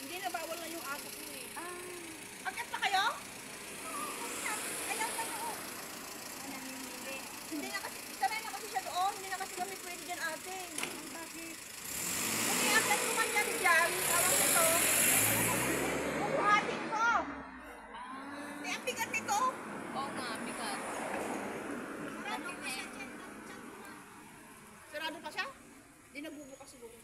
Hindi na bawal na yung aso ko eh. Akit pa kayo? Ayaw pa na oh. Hindi na kasi, sanay na kasi siya doon. Hindi na kasi kami pwede dyan ate. Bakit? Kung i-akit ko man yan dyan, tawag nito. Bubuhatin ko. Hindi, ang bigat nito. Oo nga, bigat. Sarado pa siya? Hindi nagbubukas siguro.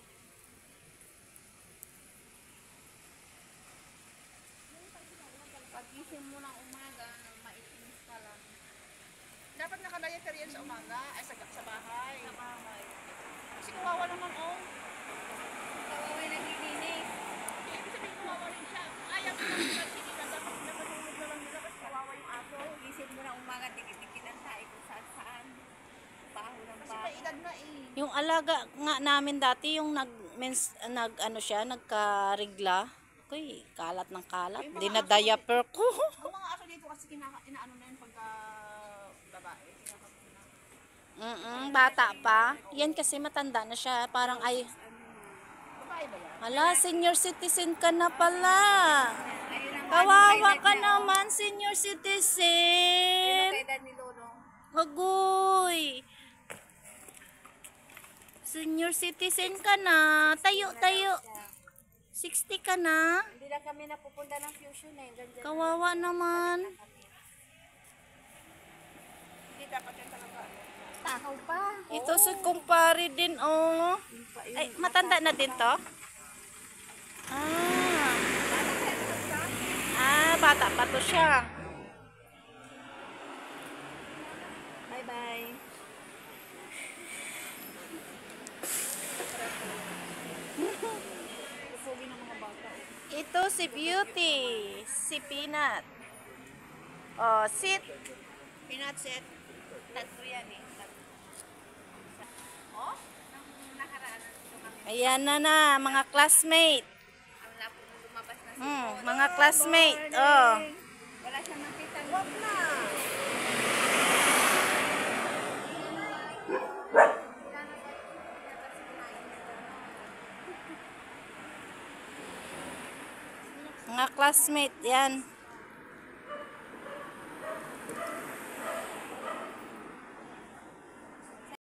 Pag-isip mo ng umaga, maiinis ka lang. Dapat naka-diaper yan sa umaga, ay sa bahay. Sa bahay. Kasi kawawa naman oh. Kawaway naglilinis. Ibig sabihin kawawa rin siya. Ayaw ko lang sila sinigan, dapat nakatulog na lang nila kasi kawawa yung aso. Pag-isip mo ng umaga, dikit-dikit ang tayo kung saan-saan. Baho ng Kasi baho. may edad na eh. Yung alaga nga namin dati, yung nagkarigla. Kuy, kalat ng kalat. Dinadiaper ko. Ang mga aso dito kasi inaano na yun pagka babae. Bata pa. Yan kasi matanda na siya. Parang ay, Babae ba yan? hala, senior citizen ka na pala. Ayun ang Kawawa ka edad niya, naman, senior Ayun citizen. ang edad ni Lolo. Agoy. Senior citizen ka na. Tayo, tayo. 60 ka na. Hindi lang kami napupunta ng fusion eh. Ganyan. Kawawa naman. Hindi dapat yan talaga. Takaw pa. Ito si kumpare din, oh. Ay, matanda na din to? Bata pa to siya. Bye-bye. Pupugi ng mga bata. Ito si Beauty. Si Peanut. Oh, sit. Peanut set. Tatlo yan eh. Oh? Nung nakaraan, nandito kami. Ayan na, mga classmate. Ang lapo nung lumabas na si Lolo. Mga classmate. Oh. Wala siyang makita. Wag na. Mga classmate, yan.